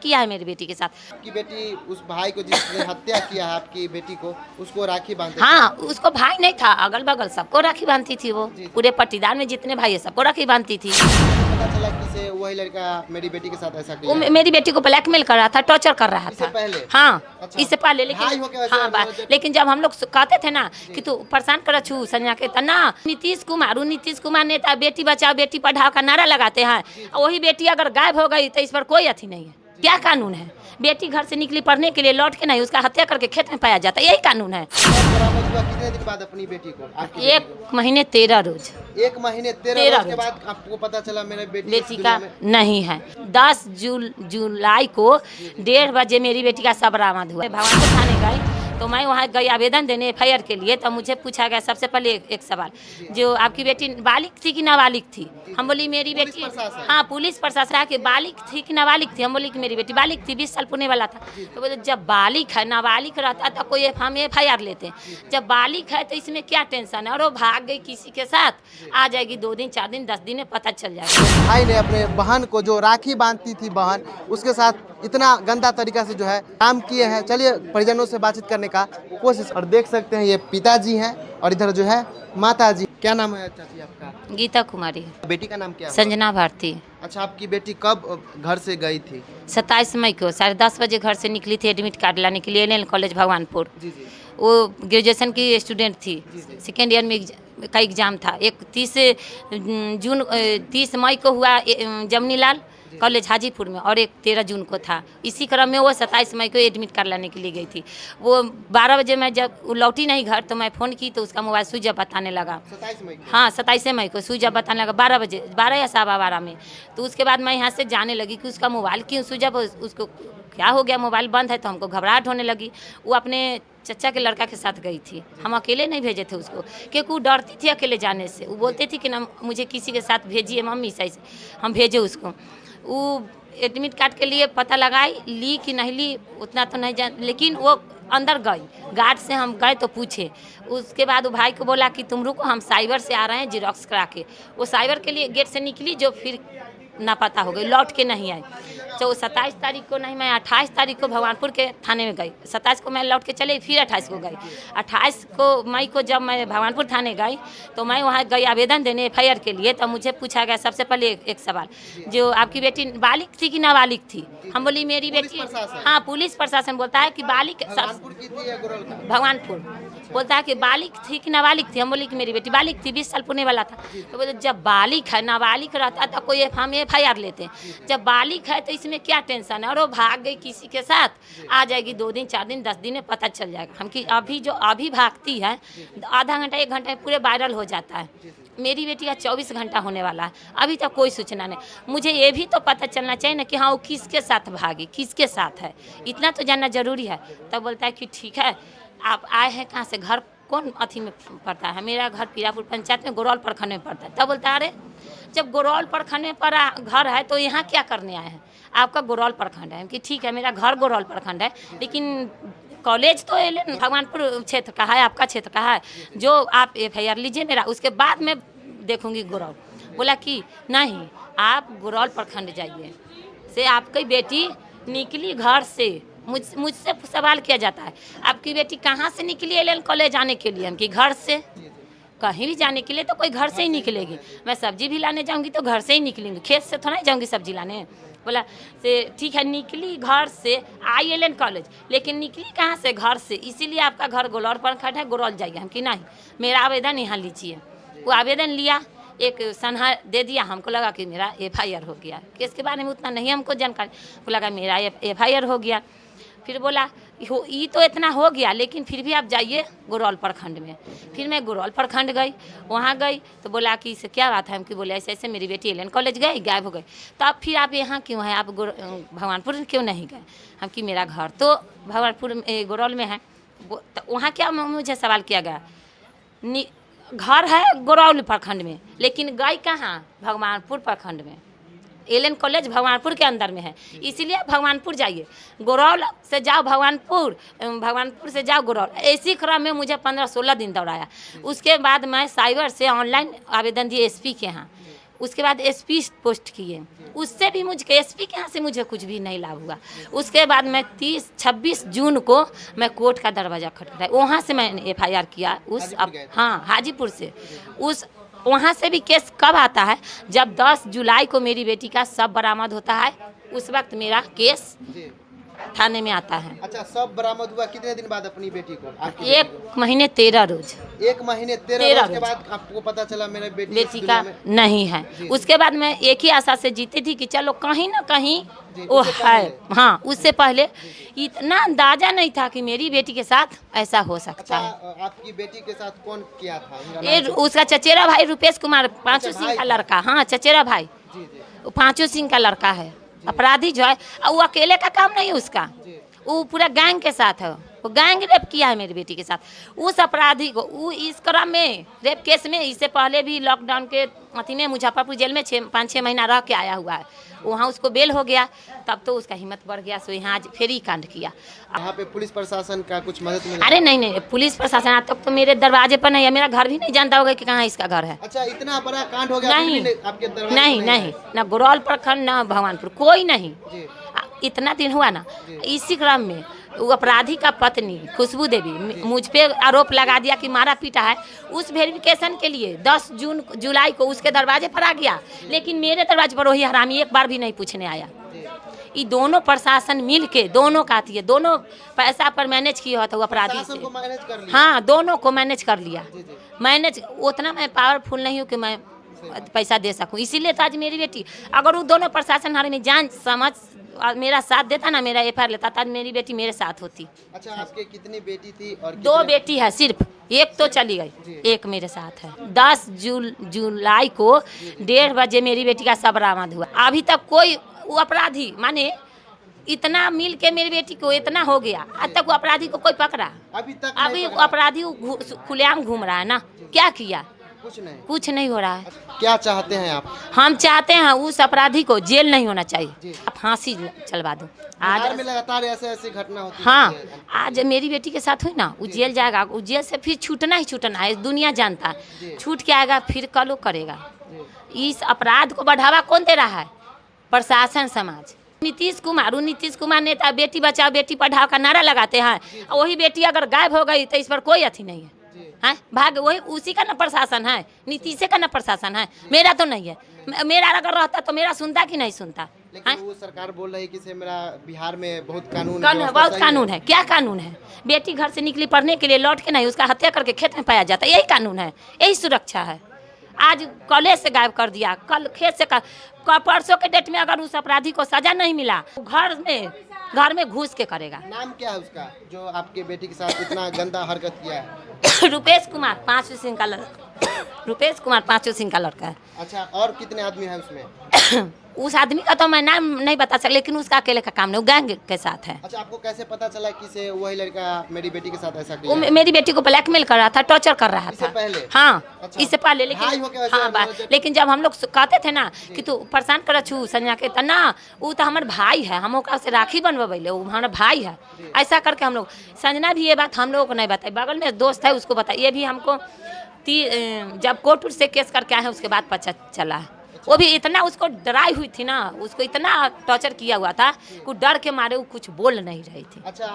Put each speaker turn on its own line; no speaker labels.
किया है मेरी बेटी के साथ।
आपकी बेटी उस भाई को जिसने हत्या किया है आपकी बेटी को, उसको राखी बांधते
हाँ, उसको भाई नहीं था, अगल बगल सबको राखी बांधती थी वो,
जी, जी।
पूरे पट्टीदार में जितने भाई है सबको राखी बांधती थी।
पता चला कि से वही लड़का मेरी बेटी के साथ ऐसा
वो
किया है।
मेरी बेटी को ब्लैकमेल कर रहा था, टॉर्चर कर रहा
इससे
था।
पहले?
हाँ,
अच्छा।
इससे पहले,
भाई हो के
लेकिन
वैसे
हाँ
मतलब
लेकिन जब हम लोग कहते थे ना कि तू परेशान कर छू संजय के, तो ना नीतीश कुमार नेता बेटी बचाओ बेटी पढ़ाओ का नारा लगाते हैं, वही बेटी अगर गायब हो गई तो इस पर कोई अथी नहीं है। क्या कानून है? बेटी घर से निकली पढ़ने के लिए, लौट के नहीं, उसका हत्या करके खेत में पाया जाता है, यही कानून है।
बरामद हुआ कितने दिन बाद अपनी बेटी को? आपकी बेटी
1 महीने 13 रोज
को? 1 महीने 13
13
रोज के
रोज।
बाद आपको पता चला मेरे बेटी
बेटी
इस
का
दुनिया में।
नहीं है। 10 जुलाई को 1:30 बजे मेरी बेटी का शव बरामद हुआ। भवानपुर थाने गए तो मैं वहाँ गई आवेदन देने FIR के लिए, तो मुझे पूछा गया सबसे पहले एक सवाल, जो आपकी बेटी बालिग थी कि नाबालिग थी? हम बोली मेरी
पुलिस
बेटी,
प्रशासन?
हाँ पुलिस प्रशासन कि बालिग थी कि नाबालिग थी? हम बोली कि मेरी बेटी बालिग थी, 20 साल पुणे वाला था। तो बोले जब बालिग है, नाबालिग रहता तो कोई हम FIR लेते, जब बालिग है तो इसमें क्या टेंशन है? और वो भाग गई किसी के साथ, आ जाएगी 2 दिन 4 दिन 10 दिन में पता चल जाएगा।
भाई ने अपने बहन को, जो राखी बांधती थी बहन, उसके साथ इतना गंदा तरीका से जो है काम किए हैं। चलिए परिजनों से बातचीत करने का कोशिश। और देख सकते हैं ये पिताजी हैं और इधर जो है माताजी। क्या नाम है चाची आपका?
गीता कुमारी।
बेटी का नाम क्या है?
संजना भारती।
अच्छा, आपकी बेटी कब घर से गई थी?
27 मई को 10:30 बजे घर से निकली थी एडमिट कार्ड लाने के लिए, LN कॉलेज भगवानपुर।
जी जी
वो ग्रेजुएशन की स्टूडेंट थी, सेकेंड ईयर में का एग्ज़ाम था। एक 30 मई को हुआ जमनीलाल कॉलेज हाजीपुर में, और एक 13 जून को था। इसी क्रम में वो 27 मई को एडमिट कर लाने के लिए गई थी। वो 12 बजे मैं जब वो लौटी नहीं घर, तो मैं फ़ोन की तो उसका मोबाइल स्विच ऑफ बताने लगा।
27 मई को?
हाँ 27 मई को स्विच ऑफ बताने लगा, 12 बजे, 12 या 12:15 में। तो उसके बाद मैं यहाँ से जाने लगी कि उसका मोबाइल क्यों स्विच ऑफ, उसको क्या हो गया, मोबाइल बंद है। तो हमको घबराहट होने लगी। वो अपने चचा के लड़का के साथ गई थी, हम अकेले नहीं भेजे थे उसको, क्योंकि वो डरती थी अकेले जाने से। वो बोलती थी कि ना मुझे किसी के साथ भेजिए मम्मी, सही से हम भेजे उसको। वो एडमिट कार्ड के लिए पता लगाई, ली कि नहीं ली उतना तो नहीं जान, लेकिन वो अंदर गई। गार्ड से हम गए तो पूछे, उसके बाद वो भाई को बोला कि तुम रुको, हम साइबर से आ रहे हैं जिरॉक्स करा के। वो साइबर के लिए गेट से निकली, जो फिर ना पता हो गई, लौट के नहीं आई। तो 27 तारीख को नहीं, मैं 28 तारीख को भगवानपुर के थाने में गई। 27 को मैं लौट के चले, फिर 28 को गई। 28 को मई को जब मैं भगवानपुर थाने गई, तो मैं वहाँ गई आवेदन देने FIR के लिए। तो मुझे पूछा गया सबसे पहले एक सवाल, जो आपकी बेटी बालिग थी कि नाबालिग थी? हम बोली मेरी बेटी, हाँ पुलिस प्रशासन बोलता है कि बालिग,
भगवानपुर की थी या गुरल का?
भगवानपुर बोलता है कि बालिग थी कि नाबालिग थी? हम बोली कि मेरी बेटी बालिग थी, 20 साल पुणे वाला था। तो बोले जब बालिग है, नाबालिग रहता तो कोई हम FIR लेते, जब बालिग है तो इसमें क्या टेंशन है? और वो भाग गई किसी के साथ, आ जाएगी 2 दिन 4 दिन 10 दिन में पता चल जाएगा। हम कि अभी भागती है, आधा घंटा 1 घंटा में पूरे वायरल हो जाता है। मेरी बेटी का 24 घंटा होने वाला है, अभी तक कोई सूचना नहीं। मुझे ये भी तो पता चलना चाहिए ना कि हाँ वो किसके साथ भागी, किसके साथ है, इतना तो जानना जरूरी है। तब बोलता है कि ठीक है, आप आए हैं कहाँ से, घर कौन अथी में पड़ता है? मेरा घर पीरापुर पंचायत में गोरौल प्रखंड में पड़ता है। तब बोलता है अरे जब गोरौल प्रखंड में पर घर है तो यहाँ क्या करने आए हैं? आपका गोरौल प्रखंड है। कि ठीक है, मेरा घर गोरौल प्रखंड है, लेकिन कॉलेज तो LN भगवानपुर क्षेत्र का है, आपका क्षेत्र का है। जो आप FIR लीजिए मेरा, उसके बाद मैं देखूंगी गोरौल। बोला कि नहीं, आप गोरौल प्रखंड जाइए। से आपकी बेटी निकली घर से, मुझसे सवाल किया जाता है आपकी बेटी कहाँ से निकली LN कॉलेज आने के लिए? हम कि घर से। कहीं भी जाने के लिए तो कोई घर से ही निकलेगी। मैं सब्जी भी लाने जाऊंगी तो घर से ही निकलेंगी, खेत से थोड़ा ही जाऊंगी सब्जी लाने। बोला से ठीक है, निकली घर से, आई LN कॉलेज, लेकिन निकली कहाँ से? घर से। इसीलिए आपका घर गोरौल प्रखंड है, गोरौल जाइए। हम कि नहीं, मेरा आवेदन यहाँ लीजिए। वो आवेदन लिया, एक सनहा दे दिया। हमको लगा कि मेरा FIR हो गया। केस के बारे में उतना नहीं हमको जानकारी, को लगा मेरा FIR हो गया। फिर बोला ये तो इतना हो गया, लेकिन फिर भी आप जाइए गोरौल प्रखंड में। फिर मैं गोरौल प्रखंड गई, वहाँ गई तो बोला कि इससे क्या बात है? हम कि बोले ऐसे ऐसे मेरी बेटी LN कॉलेज गई, गायब हो गई। तो अब फिर आप यहाँ क्यों हैं? आप भगवानपुर क्यों नहीं गए? हम कि मेरा घर तो भगवानपुर गोरौल में है। तो वहाँ क्या मुझे सवाल किया गया? घर है गोरौल प्रखंड में, लेकिन गई कहाँ? भगवानपुर प्रखंड में। LN कॉलेज भगवानपुर के अंदर में है, इसीलिए भगवानपुर जाइए। गोरौल से जाओ भगवानपुर, भगवानपुर से जाओ गोरौल। इसी क्रम में मुझे 15-16 दिन दौड़ाया। उसके बाद मैं साइबर से ऑनलाइन आवेदन दिए SP के यहाँ। उसके बाद एसपी पोस्ट किए, उससे भी मुझे एसपी के यहाँ से मुझे कुछ भी नहीं लाभ हुआ। उसके बाद मैं 26 जून को मैं कोर्ट का दरवाज़ा खटखटाया, वहाँ से मैंने FIR किया उस हाँ हाजीपुर से। उस वहाँ से भी केस कब आता है, जब 10 जुलाई को मेरी बेटी का शव बरामद होता है, उस वक्त मेरा केस थाने में आता है।
अच्छा, सब बरामद हुआ कितने दिन बाद अपनी बेटी को?
1 महीने 13 रोज।
1 महीने 13 रोज के बाद आपको पता चला मेरे
बेटी का नहीं है। उसके बाद मैं एक ही आशा से जीती थी कि चलो कहीं ना कहीं वो है। हाँ, उससे पहले इतना अंदाजा नहीं था कि मेरी बेटी के साथ ऐसा हो सकता है।
आपकी बेटी के साथ कौन किया था?
ये उसका चचेरा भाई रुपेश कुमार, पांचू सिंह का लड़का। हाँ, चचेरा भाई पांचू सिंह का लड़का है। अपराधी जो है वो अकेले का काम नहीं है उसका, वो पूरा गैंग के साथ है। वो गैंग रेप किया है मेरी बेटी के साथ। उस अपराधी को वो इस क्रम में रेप केस में इससे पहले भी लॉकडाउन के अथी में मुजफ्फरपुर जेल में 5-6 महीना रह के आया हुआ है। वहाँ उसको बेल हो गया, तब तो उसका हिम्मत बढ़ गया, सो यहाँ आज फिर ही कांड किया।
यहाँ पे पुलिस प्रशासन का कुछ मदद मिला?
अरे नहीं, पुलिस प्रशासन आज तक तो मेरे दरवाजे पर नहीं है, मेरा घर भी नहीं जानता होगा कि कहाँ इसका घर है।
अच्छा, इतना बड़ा कांड हो गया?
नहीं,
आपके दरवाजे
नहीं, ना गोरौल प्रखंड ना भगवानपुर, कोई नहीं। इतना दिन हुआ ना, इसी क्रम में वो अपराधी का पत्नी खुशबू देवी मुझ पे आरोप लगा दिया कि मारा पीटा है। उस वेरिफिकेशन के लिए 10 जुलाई को उसके दरवाजे पर आ गया, लेकिन मेरे दरवाजे पर वही हरामी एक बार भी नहीं पूछने आया। ये दोनों प्रशासन मिल के दोनों का थी, दोनों पैसा पर मैनेज किया होता वो अपराधी से। हाँ, दोनों को मैनेज कर लिया। मैनेज उतना मैं पावरफुल नहीं हूँ कि मैं पैसा दे सकूँ, इसीलिए तो आज मेरी बेटी, अगर वो दोनों प्रशासन हमारे में जान समझ मेरा साथ देता ना, मेरा FIR लेता था, मेरी बेटी मेरे साथ होती।
अच्छा, आपके कितनी बेटी थी? और
2 बेटी है सिर्फ, एक तो चली गई, एक मेरे साथ है। 10 जुलाई को 1:30 बजे मेरी बेटी का शव बरामद हुआ। अभी तक कोई वो अपराधी माने इतना मिल के मेरी बेटी को इतना हो गया, आज तक वो अपराधी को कोई पकड़ा? अभी अपराधी खुलेआम घूम रहा है ना। क्या किया? कुछ नहीं हो रहा है।
क्या चाहते हैं आप? हम
चाहते हैं उस अपराधी को जेल नहीं होना चाहिए, फांसी चलवा दो।
आज में लगातार ऐसे घटना होती है।
हाँ, आज मेरी बेटी के साथ हुई ना, वो जेल जाएगा, वो जेल से फिर छूटना ही छूटना है, दुनिया जानता है। छूट के आएगा फिर कल करेगा। इस अपराध को बढ़ावा कौन दे रहा है? प्रशासन, समाज। नीतीश कुमार नेता बेटी बचाओ बेटी पढ़ाओ का नारा लगाते हैं, वही बेटी अगर गायब हो गई तो इस पर कोई अथी नहीं है। हैं भाग, वही उसी का ना प्रशासन है, नीतीश का ना प्रशासन है, मेरा तो नहीं है। मेरा अगर रहता तो मेरा सुनता कि नहीं सुनता?
लेकिन वो सरकार बोल रही है कि मेरा बिहार में बहुत
बहुत कानून है। क्या कानून है? बेटी घर से निकली पढ़ने के लिए, लौट के नहीं, उसका हत्या करके खेत में पाया जाता है, यही कानून है, यही सुरक्षा है। आज कॉलेज से गायब कर दिया, कल खेत से परसों के डेट में अगर उस अपराधी को सजा नहीं मिला, घर में घुस के करेगा।
नाम क्या है उसका जो आपके बेटी के साथ इतना गंदा हरकत किया है?
रुपेश कुमार, पांचू सिंह का लड़का है।
अच्छा, और कितने आदमी हैं उसमें?
उस आदमी का तो मैं नाम नहीं बता सकता, लेकिन उसका अकेले का काम नहीं, वो गैंग के साथ है।
अच्छा, आपको कैसे पता चला कि वही लड़का मेरी बेटी के साथ ऐसा किया?
वो मेरी बेटी को ब्लैकमेल कर रहा था, टॉर्चर कर रहा था।
पहले?
हाँ,
अच्छा।
इससे पहले। लेकिन जब हम लोग कहते थे ना कि तू परेशान कर छू संजना के, तो ना वो तो हमारे भाई है, हम ओकरा से राखी बनवाइले, वो हमारा भाई है। ऐसा करके हम लोग, संजना भी ये बात हम लोगों को नहीं बताई, बगल में दोस्त है उसको बताई। ये भी हमको जब कोर्ट से केस करके आए हैं उसके बाद पता चला है। वो भी इतना उसको डराई हुई थी ना, उसको इतना टॉर्चर किया हुआ था कि डर के मारे वो कुछ बोल नहीं रही थी।
अच्छा।